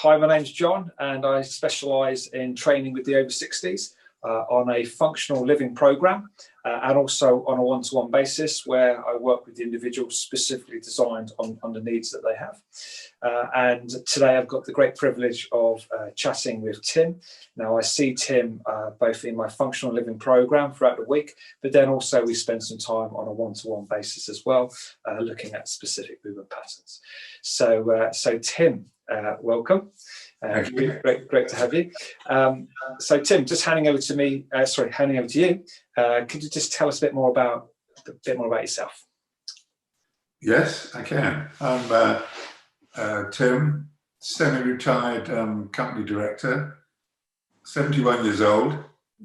Hi, my name's John, and I specialise in training with the over 60s on a functional living programme and also on a one-to-one basis where I work with the individuals specifically designed on the needs that they have. And today I've got the great privilege of chatting with Tim. Now, I see Tim both in my functional living programme throughout the week, but then also we spend some time on a one-to-one basis as well, looking at specific movement patterns. So Tim, welcome. Great to have you. So Tim, just handing over to you. Could you just tell us a bit more about yourself? Yes, I can. I'm Tim, semi-retired company director, 71 years old.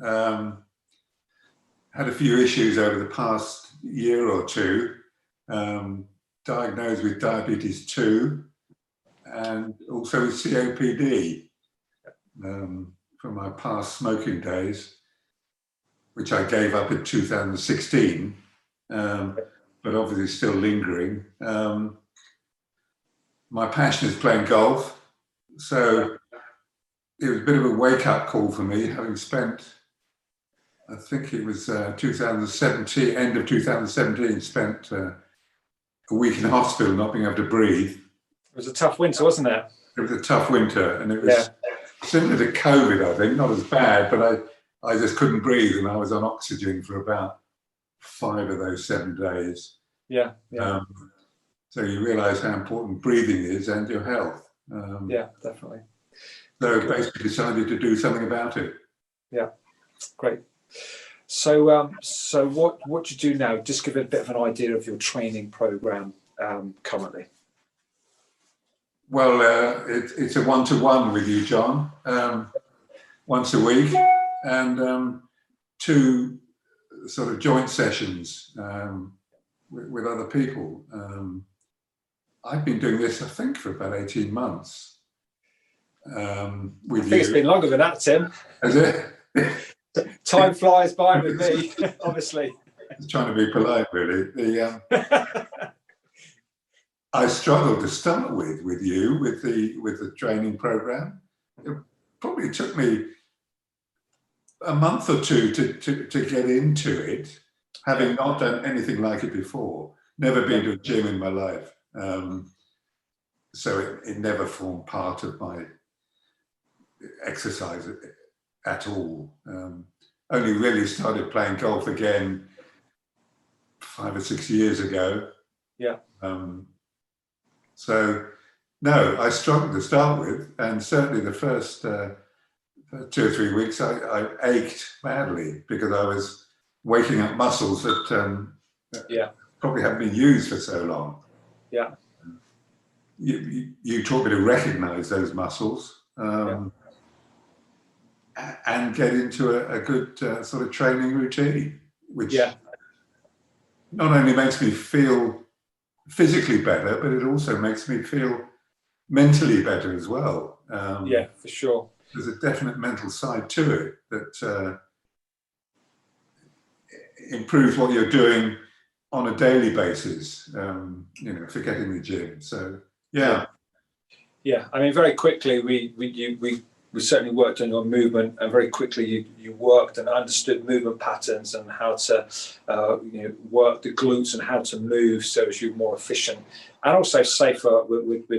Had a few issues over the past year or two. Diagnosed with diabetes 2 and also with COPD from my past smoking days, which I gave up in 2016, but obviously still lingering. My passion is playing golf, so it was a bit of a wake-up call for me, having spent, I think it was 2017, end of 2017, spent a week in hospital not being able to breathe. It was a tough winter, wasn't it? It was a tough winter, and it was similar to COVID, I think, not as bad, but I just couldn't breathe, and I was on oxygen for about 5 of those 7 days. So you realise how important breathing is and your health. Yeah, definitely. So basically decided to do something about it. Yeah, great. So what do you do now? Just give a bit of an idea of your training programme currently. Well, it's a one-to-one with you, John, once a week, and 2 sort of joint sessions with other people. I've been doing this, I think, for about 18 months. With I think it's been longer than that, Tim. Is it? Time flies by with me, obviously. Just trying to be polite, really. I struggled to start with you with the training program. It probably took me a month or 2 to get into it, having not done anything like it before. Never been to a gym in my life, so it never formed part of my exercise at all. Only really started playing golf again 5 or 6 years ago. Yeah. So, no, I struggled to start with, and certainly the first 2 or 3 weeks I ached badly because I was waking up muscles that probably haven't been used for so long. Yeah. You taught me to recognise those muscles and get into a good sort of training routine, which not only makes me feel physically better, but it also makes me feel mentally better as well. Yeah, for sure. There's a definite mental side to it that improves what you're doing on a daily basis, forgetting the gym. So, yeah. I mean, very quickly, we certainly worked on your movement, and very quickly you worked and understood movement patterns and how to work the glutes and how to move so as you're more efficient and also safer with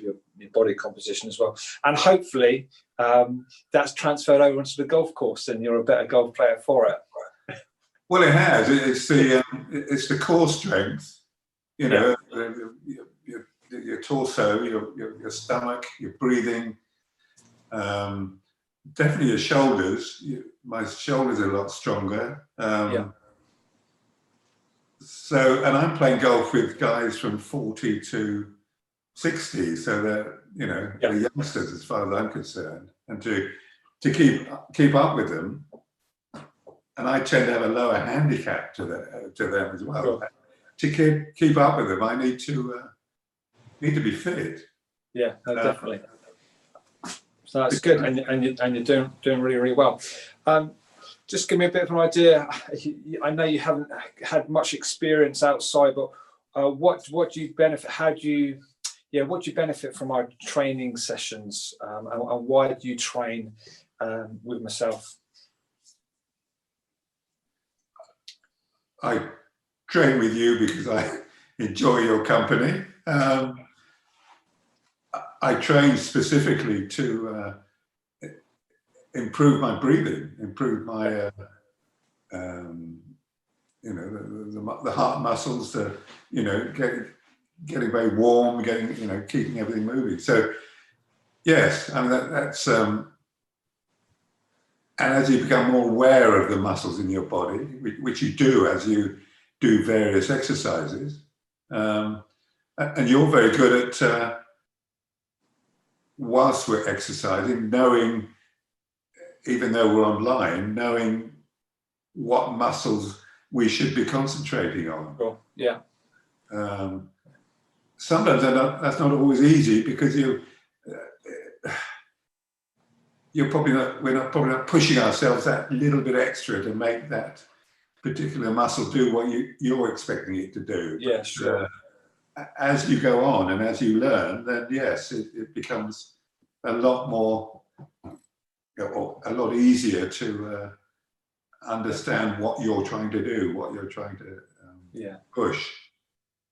your body composition as well. And hopefully that's transferred over onto the golf course, and you're a better golf player for it. Well, it has. It's the core strength, your torso, your stomach, your breathing. Definitely your shoulders. My shoulders are a lot stronger. So, and I'm playing golf with guys from 40 to 60, so they're they're youngsters as far as I'm concerned, and to keep up with them. And I tend to have a lower handicap to them as well. Sure. To keep up with them, I need to be fit. Yeah, no, definitely. So that's good, and you're doing really, really well. Just give me a bit of an idea. I know you haven't had much experience outside, but what do you benefit? How do you Yeah, what do you benefit from our training sessions, and why do you train with myself? I train with you because I enjoy your company. I train specifically to improve my breathing, improve my, you know, the heart muscles, to, you know, getting very warm, you know, keeping everything moving. So yes, I mean that's and as you become more aware of the muscles in your body, which you do as you do various exercises, and you're very good at whilst we're exercising, knowing, even though we're online, knowing what muscles we should be concentrating on. Sure. Yeah. Sometimes that's not always easy, because we're probably not pushing ourselves that little bit extra to make that particular muscle do what you're expecting it to do. Yeah, sure. As you go on and as you learn, then yes, it becomes a lot more, or a lot easier to understand what you're trying to do, what you're trying to push.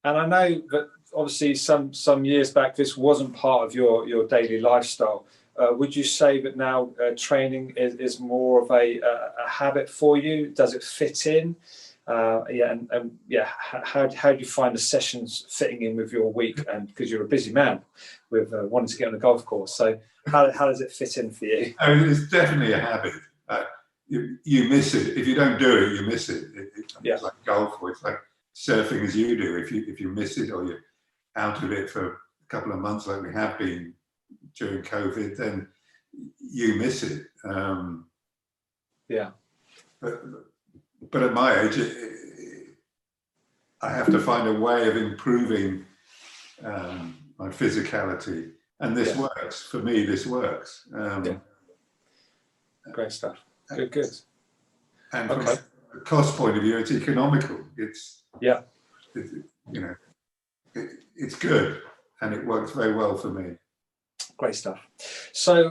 And I know that obviously some years back this wasn't part of your daily lifestyle. Would you say that now training is more of a habit for you? Does it fit in? How do you find the sessions fitting in with your week? And because you're a busy man with wanting to get on the golf course, so how does it fit in for you? I mean, it's definitely a habit. You miss it if you don't do it. You miss it. It's like golf, or it's like surfing as you do. If you miss it, or you're out of it for a couple of months, like we have been during COVID, then you miss it. But at my age, I have to find a way of improving my physicality, and this works for me. This works. Great stuff. Good. And from a cost point of view, it's economical. It's it's good, and it works very well for me. Great stuff. So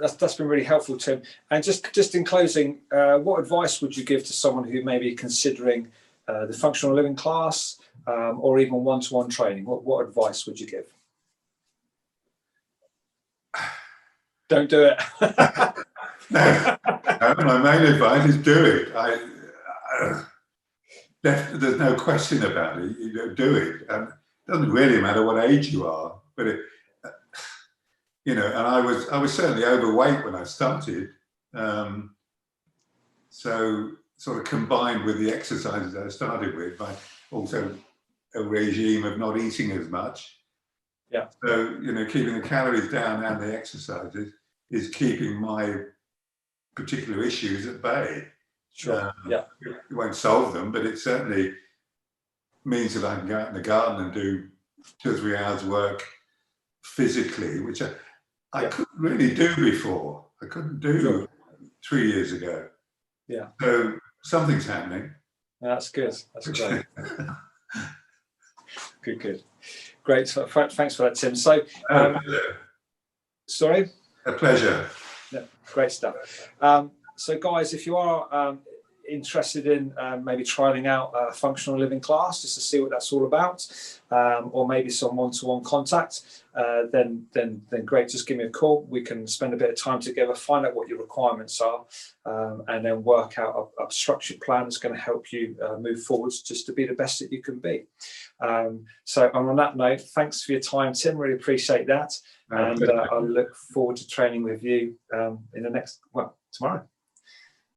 that's been really helpful, Tim. And just in closing, what advice would you give to someone who may be considering the functional living class, or even one-to-one training? What advice would you give? Don't do it. No, my main advice is do it. There's no question about it. You do it. It doesn't really matter what age you are, but you know, and I was certainly overweight when I started. So sort of combined with the exercises I started with, but also a regime of not eating as much. Yeah. So, you know, keeping the calories down and the exercises is keeping my particular issues at bay. Sure. It won't solve them, but it certainly means that I can go out in the garden and do 2 or 3 hours work physically, which I couldn't really do before. I couldn't do 3 years ago. Yeah. So something's happening. That's good. That's great. Good. Great. So, thanks for that, Tim. So, sorry? A pleasure. Yeah, great stuff. So, guys, if you are interested in maybe trying out a functional living class just to see what that's all about, or maybe some one-to-one contact, then great, just give me a call. We can spend a bit of time together, find out what your requirements are, and then work out a structured plan that's going to help you move forwards just to be the best that you can be. So on that note, thanks for your time, Tim, really appreciate that, and I look forward to training with you in the next, tomorrow.